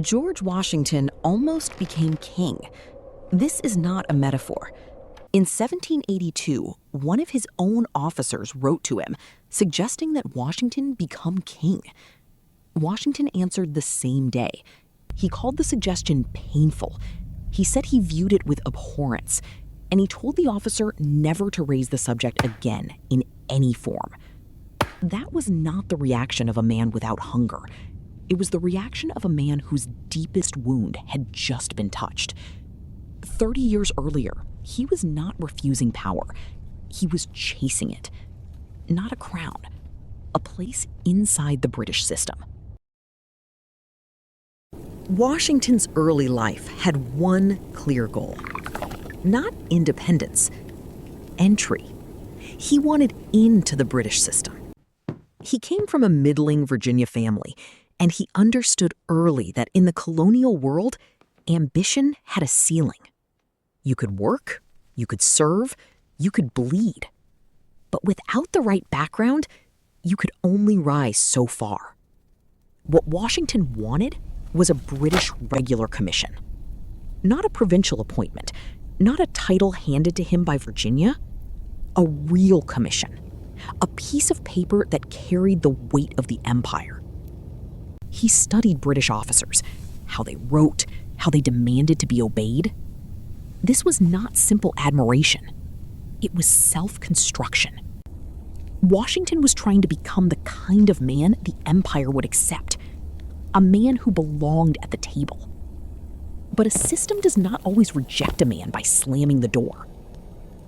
George Washington almost became king. This is not a metaphor. In 1782, one of his own officers wrote to him, suggesting that Washington become king. Washington answered the same day. He called the suggestion painful. He said he viewed it with abhorrence, and he told the officer never to raise the subject again in any form. That was not the reaction of a man without hunger. It was the reaction of a man whose deepest wound had just been touched. 30 years earlier, he was not refusing power. He was chasing it. Not a crown, a place inside the British system. Washington's early life had one clear goal. Not independence, entry. He wanted into the British system. He came from a middling Virginia family, and he understood early that in the colonial world, ambition had a ceiling. You could work, you could serve, you could bleed. But without the right background, you could only rise so far. What Washington wanted was a British regular commission. Not a provincial appointment, not a title handed to him by Virginia. A real commission. A piece of paper that carried the weight of the empire. He studied British officers, how they wrote, how they demanded to be obeyed. This was not simple admiration. It was self-construction. Washington was trying to become the kind of man the empire would accept, a man who belonged at the table. But a system does not always reject a man by slamming the door.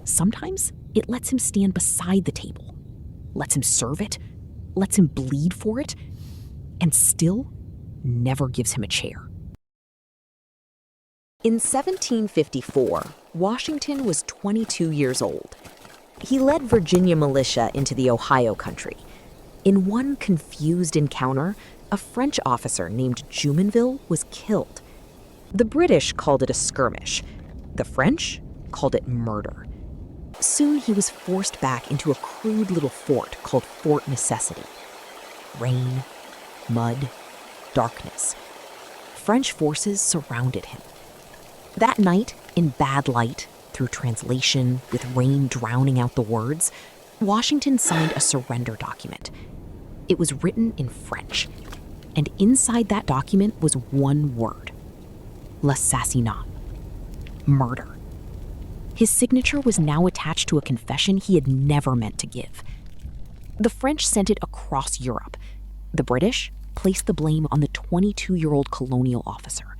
Sometimes it lets him stand beside the table, lets him serve it, lets him bleed for it, and still never gives him a chair. In 1754, Washington was 22 years old. He led Virginia militia into the Ohio country. In one confused encounter, a French officer named Jumonville was killed. The British called it a skirmish. The French called it murder. Soon he was forced back into a crude little fort called Fort Necessity. Rain, mud, darkness. French forces surrounded him. That night, in bad light, through translation, with rain drowning out the words, Washington signed a surrender document. It was written in French, and inside that document was one word: l'assassinat, murder. His signature was now attached to a confession he had never meant to give. The French sent it across Europe. The British placed the blame on the 22-year-old colonial officer.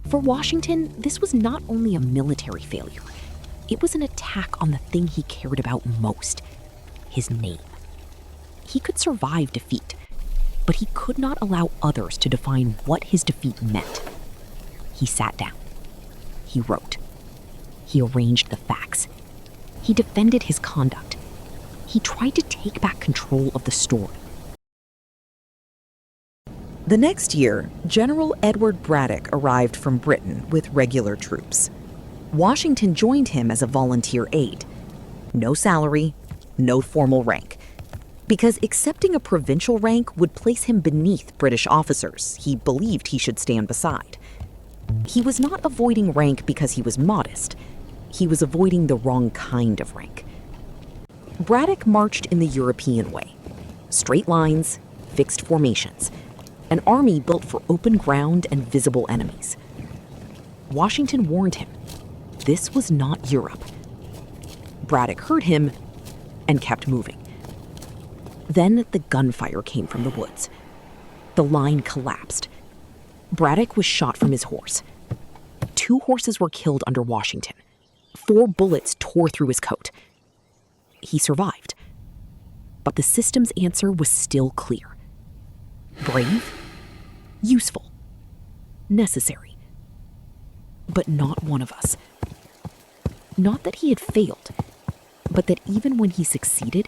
For Washington, this was not only a military failure. It was an attack on the thing he cared about most: his name. He could survive defeat, but he could not allow others to define what his defeat meant. He sat down. He wrote. He arranged the facts. He defended his conduct. He tried to take back control of the story. The next year, General Edward Braddock arrived from Britain with regular troops. Washington joined him as a volunteer aide. No salary, no formal rank. Because accepting a provincial rank would place him beneath British officers he believed he should stand beside. He was not avoiding rank because he was modest. He was avoiding the wrong kind of rank. Braddock marched in the European way. Straight lines, fixed formations. An army built for open ground and visible enemies. Washington warned him, this was not Europe. Braddock heard him and kept moving. Then the gunfire came from the woods. The line collapsed. Braddock was shot from his horse. 2 horses were killed under Washington. 4 bullets tore through his coat. He survived. But the system's answer was still clear. Brave, useful, necessary. But not one of us. Not that he had failed, but that even when he succeeded,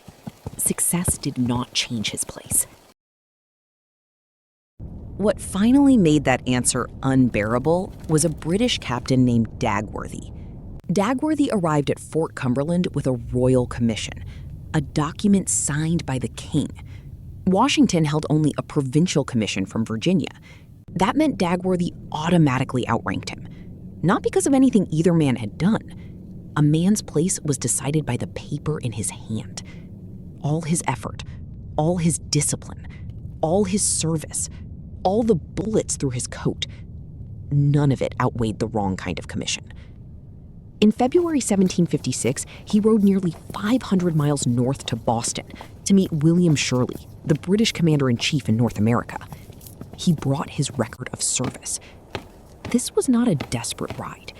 success did not change his place. What finally made that answer unbearable was a British captain named Dagworthy. Dagworthy arrived at Fort Cumberland with a royal commission, a document signed by the king. Washington held only a provincial commission from Virginia. That meant Dagworthy automatically outranked him, not because of anything either man had done. A man's place was decided by the paper in his hand. All his effort, all his discipline, all his service, all the bullets through his coat, none of it outweighed the wrong kind of commission. In February 1756, he rode nearly 500 miles north to Boston to meet William Shirley, the British commander-in-chief in North America. He brought his record of service. This was not a desperate ride.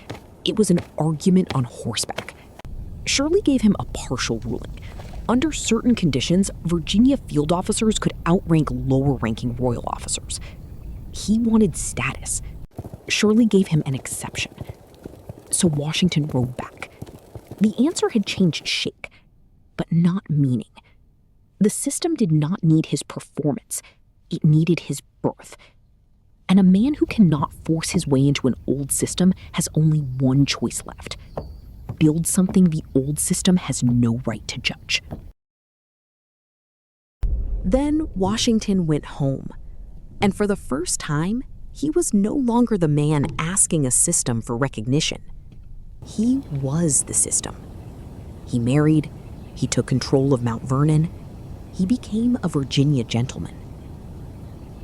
It was an argument on horseback. Shirley gave him a partial ruling. Under certain conditions, Virginia field officers could outrank lower-ranking royal officers. He wanted status. Shirley gave him an exception. So Washington rode back. The answer had changed shape, but not meaning. The system did not need his performance. It needed his birth. And a man who cannot force his way into an old system has only one choice left: build something the old system has no right to judge. Then Washington went home. And for the first time, he was no longer the man asking a system for recognition. He was the system. He married, he took control of Mount Vernon, he became a Virginia gentleman.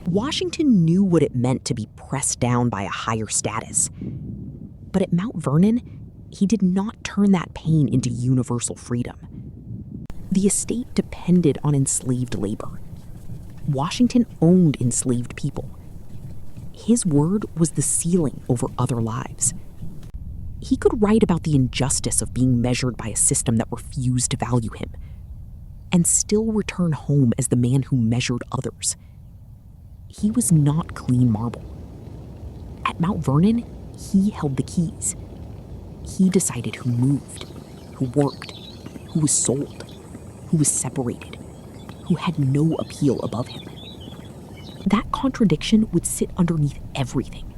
Washington knew what it meant to be pressed down by a higher status. But at Mount Vernon, he did not turn that pain into universal freedom. The estate depended on enslaved labor. Washington owned enslaved people. His word was the ceiling over other lives. He could write about the injustice of being measured by a system that refused to value him, and still return home as the man who measured others. He was not clean marble. At Mount Vernon, he held the keys. He decided who moved, who worked, who was sold, who was separated, who had no appeal above him. That contradiction would sit underneath everything,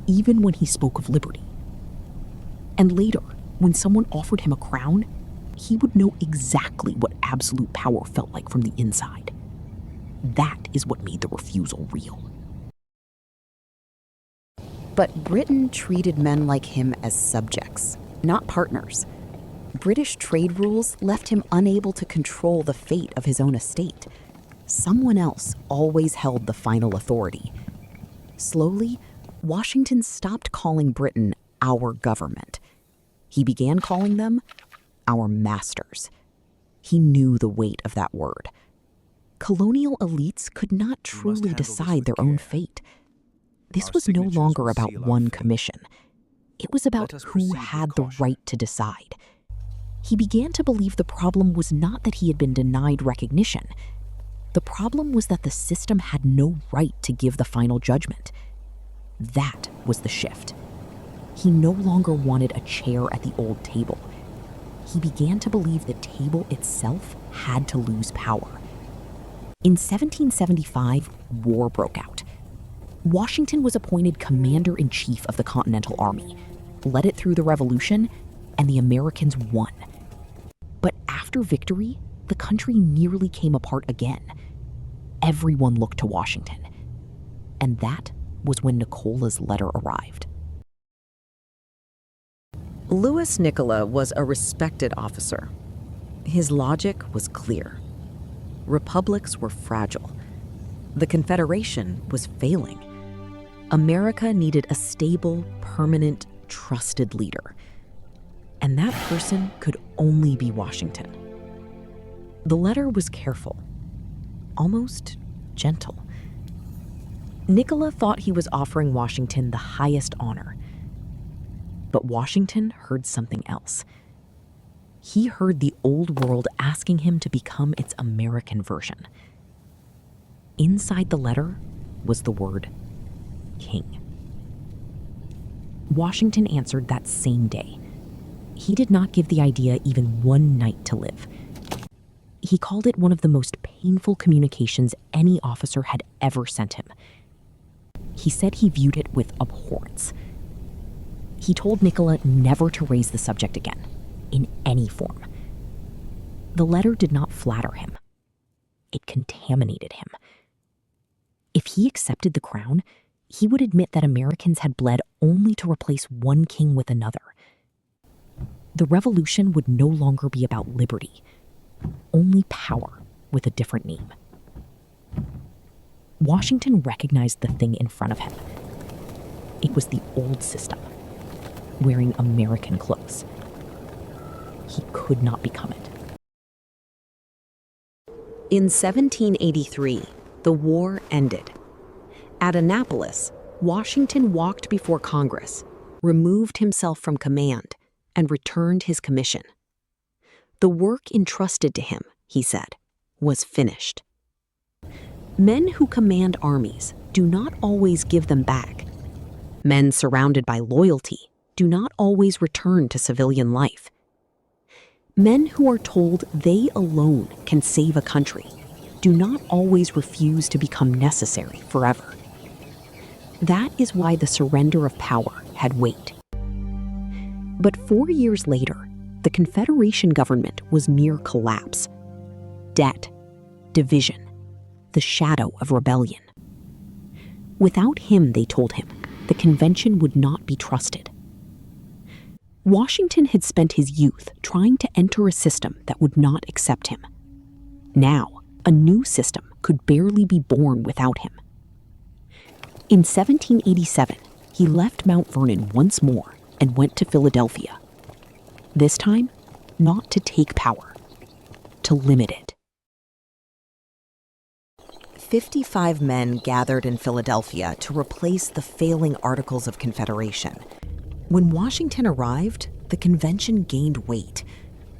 even when he spoke of liberty. And later, when someone offered him a crown, he would know exactly what absolute power felt like from the inside. That is what made the refusal real. But Britain treated men like him as subjects, not partners. British trade rules left him unable to control the fate of his own estate. Someone else always held the final authority. Slowly, Washington stopped calling Britain our government. He began calling them our masters. He knew the weight of that word. Colonial elites could not truly decide their own fate. This was no longer about one commission. It was about who had the right to decide. He began to believe the problem was not that he had been denied recognition. The problem was that the system had no right to give the final judgment. That was the shift. He no longer wanted a chair at the old table. He began to believe the table itself had to lose power. In 1775, war broke out. Washington was appointed commander-in-chief of the Continental Army, led it through the Revolution, and the Americans won. But after victory, the country nearly came apart again. Everyone looked to Washington. And that was when Nicola's letter arrived. Louis Nicola was a respected officer. His logic was clear. Republics were fragile. The Confederation was failing. America needed a stable, permanent, trusted leader. And that person could only be Washington. The letter was careful, almost gentle. Nicola thought he was offering Washington the highest honor. But Washington heard something else. He heard the old world asking him to become its American version. Inside the letter was the word king. Washington answered that same day. He did not give the idea even one night to live. He called it one of the most painful communications any officer had ever sent him. He said he viewed it with abhorrence. He told Nicola never to raise the subject again, in any form. The letter did not flatter him. It contaminated him. If he accepted the crown, He would admit that Americans had bled only to replace one king with another. The revolution would no longer be about liberty, only power with a different name. Washington recognized the thing in front of him. It was the old system, wearing American clothes. He could not become it. In 1783, the war ended. At Annapolis, Washington walked before Congress, removed himself from command, and returned his commission. The work entrusted to him, he said, was finished. Men who command armies do not always give them back. Men surrounded by loyalty do not always return to civilian life. Men who are told they alone can save a country do not always refuse to become necessary forever. That is why the surrender of power had weight. But 4 years later, the Confederation government was near collapse. Debt, division, the shadow of rebellion. Without him, they told him, the convention would not be trusted. Washington had spent his youth trying to enter a system that would not accept him. Now, a new system could barely be born without him. In 1787, he left Mount Vernon once more and went to Philadelphia. This time, not to take power, to limit it. 55 men gathered in Philadelphia to replace the failing Articles of Confederation. When Washington arrived, the convention gained weight.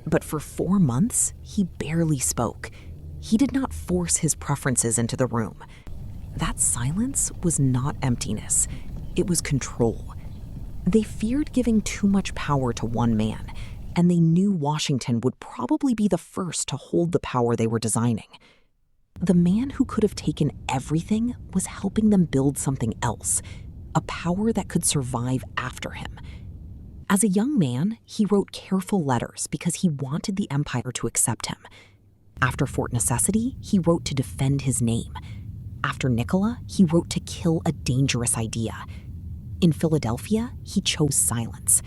But for 4 months, he barely spoke. He did not force his preferences into the room. That silence was not emptiness. It was control. They feared giving too much power to one man, and they knew Washington would probably be the first to hold the power they were designing. The man who could have taken everything was helping them build something else, a power that could survive after him. As a young man, he wrote careful letters because he wanted the empire to accept him. After Fort Necessity, he wrote to defend his name. After Nikola, he wrote to kill a dangerous idea. In Philadelphia, he chose silence,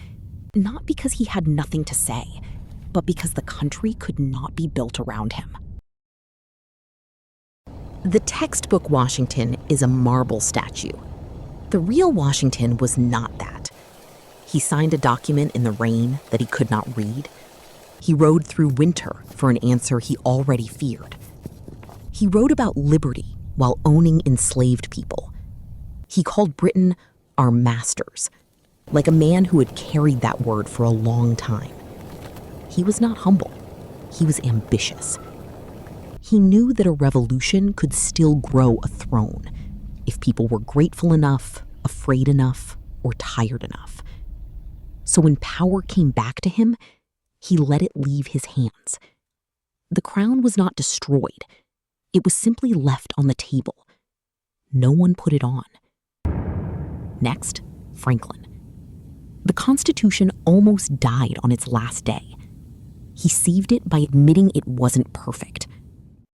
not because he had nothing to say, but because the country could not be built around him. The textbook Washington is a marble statue. The real Washington was not that. He signed a document in the rain that he could not read. He rode through winter for an answer he already feared. He wrote about liberty while owning enslaved people. He called Britain our masters, like a man who had carried that word for a long time. He was not humble. He was ambitious. He knew that a revolution could still grow a throne if people were grateful enough, afraid enough, or tired enough. So when power came back to him, he let it leave his hands. The crown was not destroyed. It was simply left on the table. No one put it on. Next, Franklin. The Constitution almost died on its last day. He saved it by admitting it wasn't perfect,